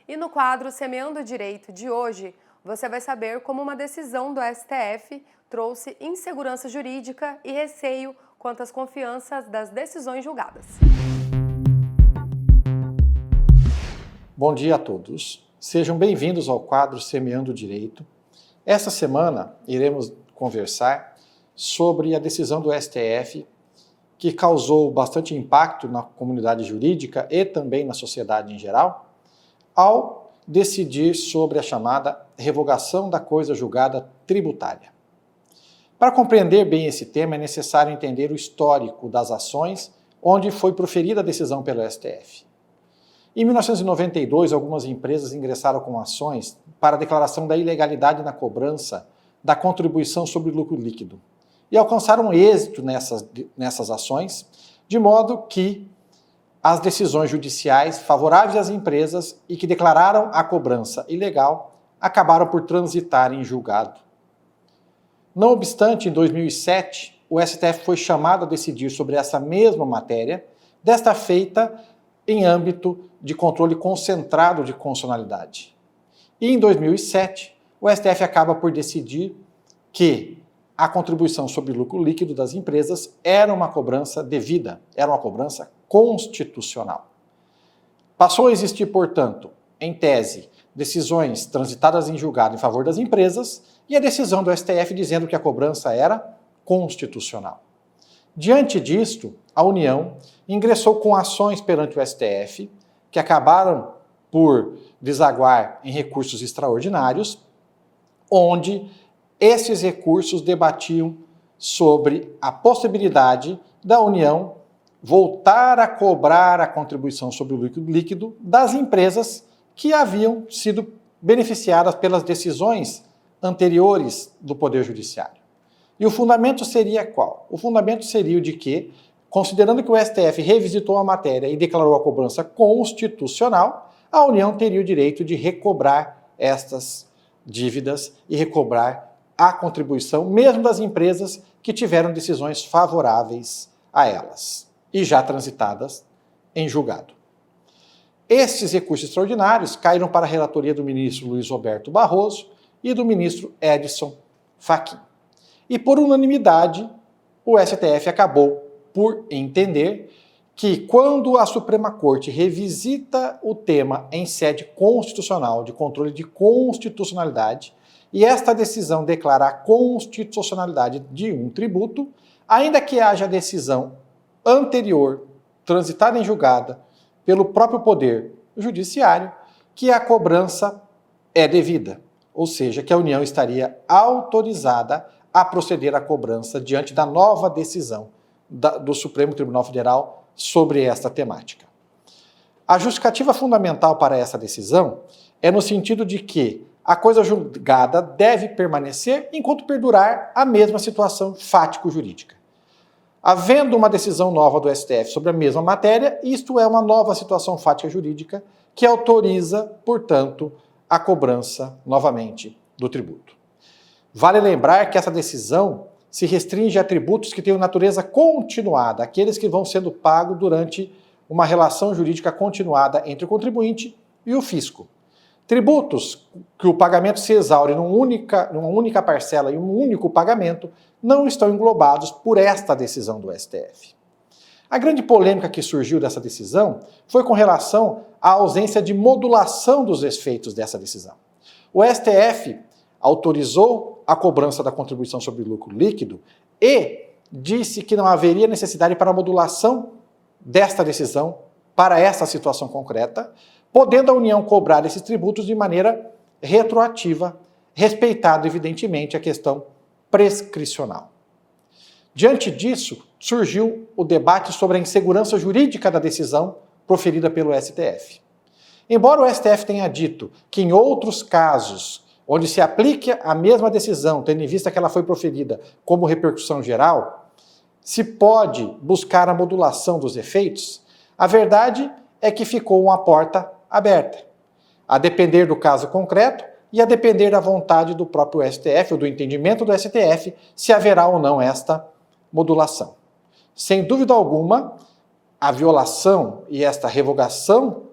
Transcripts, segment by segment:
E no quadro Semeando o Direito de hoje, você vai saber como uma decisão do STF trouxe insegurança jurídica e receio quanto às confianças das decisões julgadas. Bom dia a todos. Sejam bem-vindos ao quadro Semeando o Direito. Essa semana iremos conversar sobre a decisão do STF que causou bastante impacto na comunidade jurídica e também na sociedade em geral, ao decidir sobre a chamada revogação da coisa julgada tributária. Para compreender bem esse tema, é necessário entender o histórico das ações onde foi proferida a decisão pelo STF. Em 1992, algumas empresas ingressaram com ações para a declaração da ilegalidade na cobrança da contribuição sobre lucro líquido e alcançaram êxito nessas ações, de modo que as decisões judiciais favoráveis às empresas e que declararam a cobrança ilegal acabaram por transitar em julgado. Não obstante, em 2007, o STF foi chamado a decidir sobre essa mesma matéria, desta feita em âmbito de controle concentrado de constitucionalidade. E em 2007, o STF acaba por decidir que a contribuição sobre lucro líquido das empresas era uma cobrança devida, era uma cobrança constitucional. Passou a existir, portanto, em tese, decisões transitadas em julgado em favor das empresas e a decisão do STF dizendo que a cobrança era constitucional. Diante disto, a União ingressou com ações perante o STF, que acabaram por desaguar em recursos extraordinários, onde esses recursos debatiam sobre a possibilidade da União voltar a cobrar a contribuição sobre o lucro líquido das empresas que haviam sido beneficiadas pelas decisões anteriores do Poder Judiciário. E o fundamento seria qual? O fundamento seria o de que, considerando que o STF revisitou a matéria e declarou a cobrança constitucional, a União teria o direito de recobrar estas dívidas e recobrar a contribuição, mesmo das empresas que tiveram decisões favoráveis a elas e já transitadas em julgado. Estes recursos extraordinários caíram para a relatoria do ministro Luiz Roberto Barroso e do ministro Edson Fachin. E por unanimidade, o STF acabou por entender que quando a Suprema Corte revisita o tema em sede constitucional, de controle de constitucionalidade, e esta decisão declara a constitucionalidade de um tributo, ainda que haja decisão anterior, transitada em julgada, pelo próprio Poder Judiciário, que a cobrança é devida, ou seja, que a União estaria autorizada a proceder à cobrança diante da nova decisão do Supremo Tribunal Federal sobre esta temática. A justificativa fundamental para essa decisão é no sentido de que a coisa julgada deve permanecer enquanto perdurar a mesma situação fático-jurídica. Havendo uma decisão nova do STF sobre a mesma matéria, isto é uma nova situação fática jurídica que autoriza, portanto, a cobrança novamente do tributo. Vale lembrar que essa decisão se restringe a tributos que tenham natureza continuada, aqueles que vão sendo pagos durante uma relação jurídica continuada entre o contribuinte e o fisco. Tributos que o pagamento se exaure numa única parcela e um único pagamento não estão englobados por esta decisão do STF. A grande polêmica que surgiu dessa decisão foi com relação à ausência de modulação dos efeitos dessa decisão. O STF autorizou a cobrança da contribuição sobre lucro líquido e disse que não haveria necessidade para a modulação desta decisão para essa situação concreta, podendo a União cobrar esses tributos de maneira retroativa, respeitado, evidentemente, a questão prescricional. Diante disso, surgiu o debate sobre a insegurança jurídica da decisão proferida pelo STF. Embora o STF tenha dito que em outros casos, onde se aplique a mesma decisão, tendo em vista que ela foi proferida como repercussão geral, se pode buscar a modulação dos efeitos, a verdade é que ficou uma porta aberta, a depender do caso concreto e a depender da vontade do próprio STF ou do entendimento do STF, se haverá ou não esta modulação. Sem dúvida alguma, a violação e esta revogação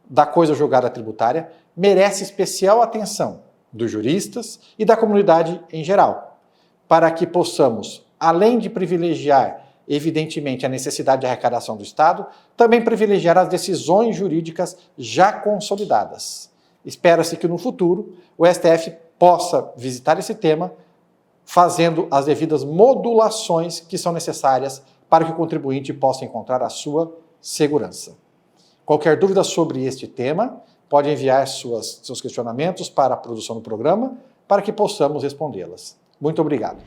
da coisa julgada tributária merece especial atenção dos juristas e da comunidade em geral, para que possamos, além de privilegiar, evidentemente, a necessidade de arrecadação do Estado, também privilegiar as decisões jurídicas já consolidadas. Espera-se que no futuro o STF possa visitar esse tema, fazendo as devidas modulações que são necessárias para que o contribuinte possa encontrar a sua segurança. Qualquer dúvida sobre este tema, pode enviar seus questionamentos para a produção do programa, para que possamos respondê-las. Muito obrigado.